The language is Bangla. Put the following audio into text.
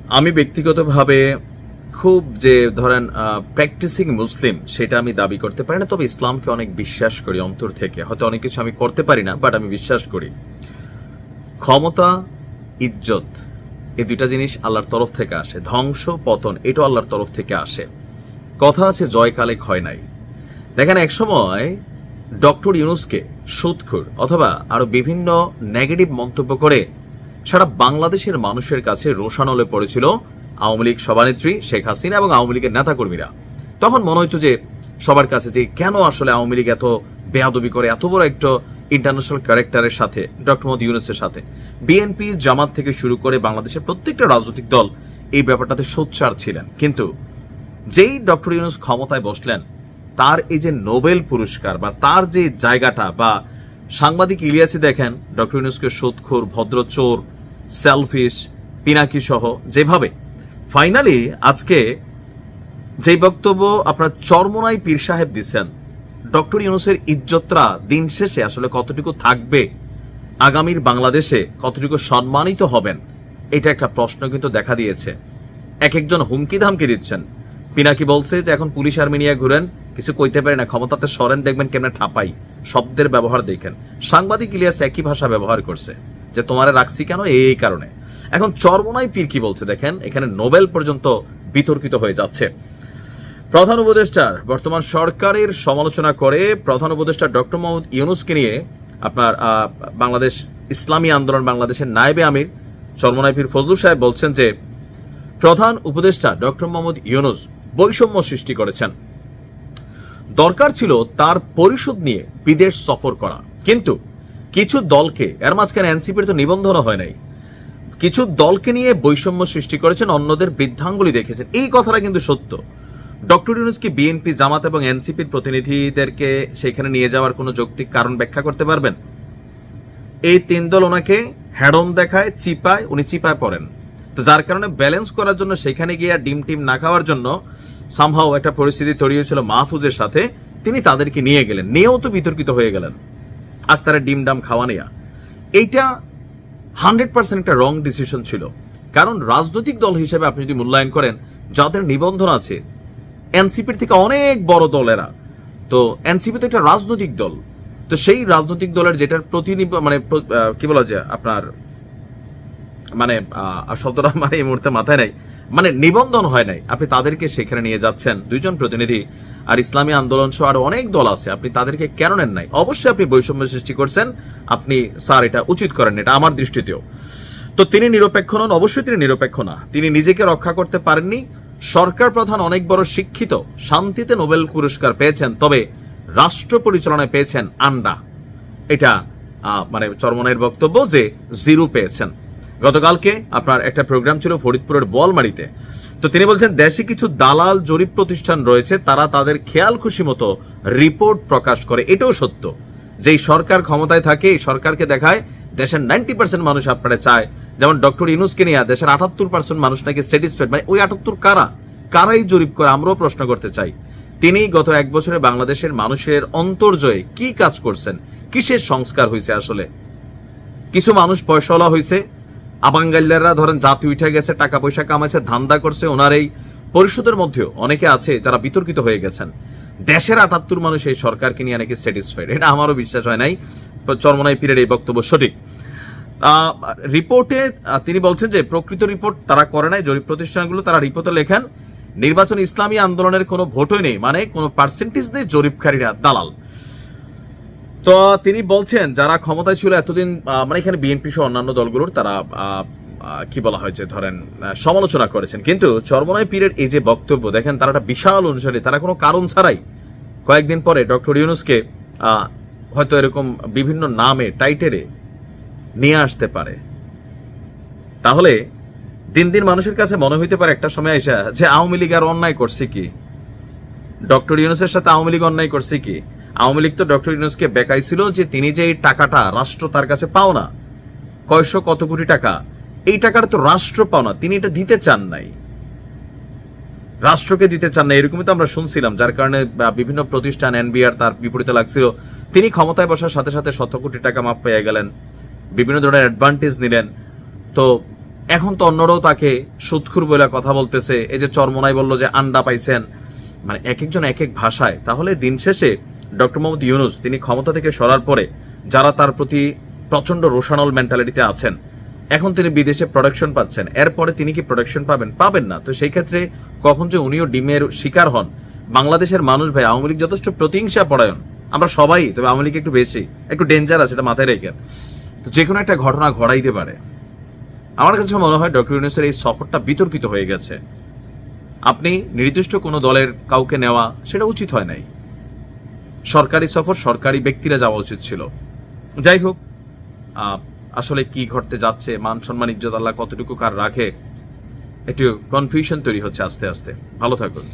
আমি ব্যক্তিগতভাবে খুব যে ধরেন প্র্যাকটিসিং মুসলিম সেটা আমি দাবি করতে পারি না, তবে ইসলামকে অনেক বিশ্বাস করি অন্তর থেকে। হয়তো অনেক কিছু আমি করতে পারি না, বাট আমি বিশ্বাস করি ক্ষমতা, ইজ্জত এই দুইটা জিনিস আল্লাহর তরফ থেকে আসে, ধ্বংস পতন এটাও আল্লাহর তরফ থেকে আসে। কথা আছে জয়কালে ক্ষয় নাই। দেখেন এক সময় ডক্টর ইউনূসকে সুদখোর অথবা আরো বিভিন্ন নেগেটিভ মন্তব্য করে সারা বাংলাদেশের মানুষের কাছে রোষানলে পড়েছিল আওয়ামী লীগ সভানেত্রী শেখ হাসিনা এবং আওয়ামী লীগের নেতাকর্মীরা। তখন মনে হইতো যে সবার কাছে যে কেন আসলে আওয়ামী লীগ এত বেয়াদবি করে এত বড় একটা ইন্টারন্যাশনাল ক্যারেক্টারের সাথে, ডক্টর মোহাম্মদ ইউনূসের সাথে। বিএনপি, জামাত থেকে শুরু করে বাংলাদেশের প্রত্যেকটা রাজনৈতিক দল এই ব্যাপারটাতে সোচ্চার ছিলেন। কিন্তু যেই ডক্টর ইউনূস ক্ষমতায় বসলেন, তার এই যে নোবেল পুরস্কার বা তার যে জায়গাটা, বা সাংবাদিক ইলিয়াসি দেখেন ডক্টর ইউনূসকে সুদখোর, ভদ্রচোর, সেলফিশ, পিনাকি সহ যেভাবে ফাইনালি আজকে যে বক্তব্য আপনার চরমোনাই পীর সাহেব দিচ্ছেন, ডক্টর ইউনূসের ইজ্জতরা দিন শেষে আসলে কতটুকু থাকবে, আগামীর বাংলাদেশে কতটুকু সম্মানিত হবেন, এটা একটা প্রশ্ন কিন্তু দেখা দিয়েছে। এক একজন হুমকি ধামকি দিচ্ছেন। পিনাকি বলছে যে এখন পুলিশ আর্মি নিয়ে ঘুরেন, কিছু কইতে পারে না, ক্ষমতাতে সরেন, দেখবেন কেমনে ঠাপাই। শব্দের ব্যবহার দেখেন। সাংবাদিক ইলিয়াস একই ভাষা ব্যবহার করছে যে তোমারে রাখছি কেন, এই কারণে। এখন চরমোনাই পীর কি বলছে দেখেন, এখানে নোবেল পর্যন্ত বিতর্কিত হয়ে যাচ্ছে। প্রধান উপদেষ্টার বর্তমান সরকারের সমালোচনা করে প্রধান উপদেষ্টা ডক্টর মোহাম্মদ ইউনূসকে নিয়ে আপনার বাংলাদেশ ইসলামী আন্দোলন বাংলাদেশের নায়েবে আমির চরমোনাই পীর ফজলুল সাহেব বলছেন যে প্রধান উপদেষ্টা ডক্টর মোহাম্মদ ইউনূস বৈষম্য সৃষ্টি করেছেন। দরকার ছিল তার পরিষদ নিয়ে বিদেশ সফর করা, কিন্তু কিছু দলকে, এর মাঝখানে এনসিপির তো নিবন্ধন হয় নাই, কিছু দলকে নিয়ে বৈষম্য সৃষ্টি করেছেন, অন্যদের বৃদ্ধাঙ্গুলি দেখেছেন। এই কথাটা কিন্তু সত্য। ডক্টর ইউনূস কি বিএনপি, জামাত এবং এনসিপির প্রতিনিধিদেরকে সেখানে নিয়ে যাওয়ার কোনো যৌক্তিক কারণ ব্যাখ্যা করতে পারবেন? এই তিন দল ওনাকে হ্যাডম দেখায়, চিপায়, উনি চিপায় পড়েন। তো যার কারণে ব্যালেন্স করার জন্য সেখানে গিয়ে ডিম টিম না খাওয়ার জন্য সামহাও একটা পরিস্থিতি তৈরি হয়েছিল মাহফুজের সাথে, তিনি তাদেরকে নিয়ে গেলেন, নিয়েও তো বিতর্কিত হয়ে গেলেন আক্তারের ডিম ডাম খাওয়া নেয়া। এইটা 100% একটা রং ডিসিশন ছিল। কারণ রাজনৈতিক দল হিসেবে আপনি যদি মূল্যায়ন করেন, যাদের নিবন্ধন আছে এনসিপির থেকে অনেক বড় দলেরা, তো এনসিপি তো একটা রাজনৈতিক দল, তো সেই রাজনৈতিক দলের যেটার মানে কি বলা যায় আপনার মানে শব্দটা মানে এই মুহূর্তে মাথায় নাই, মানে নিবন্ধন হয় নাই, আপনি তাদেরকে সেখানে নিয়ে যাচ্ছেন, দুইজন প্রতিনিধি, আর ইসলামী আন্দোলন সহ আরো অনেক দল আছে, আপনি তাদেরকে কেন নেন নাই? অবশ্যই আপনি বৈষম্য সৃষ্টি করছেন, আপনি স্যার এটা উচিত করেন, এটা আমার দৃষ্টিতেও। তো তিনি নিরপেক্ষ নন, অবশ্যই তিনি নিরপেক্ষ না, তিনি নিজেকে রক্ষা করতে পারেননি। সরকার প্রধান অনেক বড় শিক্ষিত, শান্তিতে নোবেল পুরস্কার পেয়েছেন, তবে রাষ্ট্র পরিচালনায় পেয়েছেন আন্ডা। এটা মানে চরমোনাইয়ের বক্তব্য যে জিরো পেয়েছেন। গতকালকে আপনার একটা প্রোগ্রাম ছিল ফরিদপুরের বোয়ালমারীতে, তো তিনি বলছেন দেশে কিছু দালাল জরিপ প্রতিষ্ঠান রয়েছে, তারা তাদের খেয়াল খুশি মতো রিপোর্ট প্রকাশ করে। এটাও সত্য, যেই সরকার ক্ষমতায় থাকে এই সরকারকে দেখায় দেশের 90% মানুষ আপনারা চায়। যেমন ডক্টর ইউনূসকে নিয়ে দেশের 78% মানুষ নাকি স্যাটিসফাইড। মানে ওই 78 কারাই জরিপ করে, আমরাও প্রশ্ন করতে চাই। তিনি গত এক বছরে বাংলাদেশের মানুষের অন্তর্জয়ে কি কাজ করছেন, কিসের সংস্কার হয়েছে? আসলে কিছু মানুষ পয়সাওয়ালা হয়েছে, আবাঙ্গাল্লাররা ধরেন জাতি উঠে গেছে, টাকা পয়সা কামাইছে, ধান্দা করছে। ওনার এই পরিষদের মধ্যেও অনেকে আছে যারা বিতর্কিত হয়ে গেছেন। দেশের 78 মানুষ এই সরকারকে নিয়ে নাকি স্যাটিসফাইড, এটা আমারও বিশ্বাস হয় নাই। চরমোনাই পীরের এই বক্তব্য সঠিক। রিপোর্টে তিনি বলছেন যে প্রকৃত রিপোর্ট তারা করে নাই, জরিপ প্রতিষ্ঠানগুলো তারা রিপোর্টে লেখেন নির্বাচন ইসলামী আন্দোলনের কোনো ভোটই নেই, মানে কোনো পার্সেন্টেজ নেই, জরিপকারীরা দালাল। তো তিনি বলছেন যারা ক্ষমতায় ছিল এতদিন, মানে এখানে বিএনপি সহ অন্যান্য দলগুলোর তারা কি বলা হয়েছে ধরেন সমালোচনা করেছেন, কিন্তু চরমোনাই পীরের এই যে বক্তব্য দেখেন, তারা একটা বিশাল অনুসারী, তারা কোনো কারণ ছাড়াই কয়েকদিন পরে ডক্টর ইউনূসকে হয়তো এরকম বিভিন্ন নামে টাইটেলে নিয়ে আসতে পারে। তাহলে দিন দিন মানুষের কাছে মনে হইতে পারে একটা সময় এসে যে আওয়ামী লীগ আর অন্যায় করছে কি, ডক্টর ইউনূসের সাথে আওয়ামী লীগ অন্যায় করছে কি? আওয়ামী লীগ তো ডক্টর ইউনূসকে বেকাইছিল যে তিনি যে এই টাকাটা রাষ্ট্র তার কাছে পাও না, কয়শো কত কোটি টাকা, এই টাকাটা তো রাষ্ট্র পাও না, তিনি এটা দিতে চান নাই, রাষ্ট্রকে দিতে চান না, এরকমই তো আমরা শুনছিলাম। যার কারণে বিভিন্ন প্রতিষ্ঠান এনবিআর তার বিপরীতে লাগছিল। তিনি ক্ষমতায় বসার সাথে সাথে 100 কোটি টাকা মাপ পেয়ে গেলেন, বিভিন্ন ধরনের অ্যাডভান্টেজ নিলেন। তো এখন তো অন্যরাও তাকে সুৎখুর বলে কথা বলতেছে। এই যে চরমোনাই বলল যে আন্ডা পাইছেন, মানে এক একজন এক এক ভাষায়। তাহলে দিন শেষে ডক্টর মোহাম্মদ ইউনূস তিনি ক্ষমতা থেকে সরার পরে যারা তার প্রতি প্রচন্ড রোশানল মেন্টালিটিতে আছেন, এখন তিনি বিদেশে প্রোডাকশন পাচ্ছেন, এরপরে তিনি কি প্রোডাকশন পাবেন? পাবেন না। তো সেই ক্ষেত্রে কখন যে উনিও ডিমের শিকার হন। বাংলাদেশের মানুষ ভাই আওয়ামী লীগ যথেষ্ট প্রতিহিংসা পরায়ণ, আমরা সবাই, তবে আওয়ামী লীগ একটু বেশি, একটু ডেঞ্জারাস, এটা মাথায় রেখেন। তো যে কোনো একটা ঘটনা ঘটাইতে পারে। আমার কাছে মনে হয় ডক্টর ইউনূসের এই সফরটা বিতর্কিত হয়ে গেছে। আপনি নির্দিষ্ট কোনো দলের কাউকে নেওয়া সেটা উচিত হয় নাই। সরকারি সফর সরকারি ব্যক্তিরা যাওয়া উচিত ছিল। যাই হোক, আসলে কি ঘটতে যাচ্ছে, মান সম্মান ইজ্জত আল্লাহ কতটুকু কার রাখে, একটু কনফিউশন তৈরি হচ্ছে আস্তে আস্তে। ভালো থাকুন।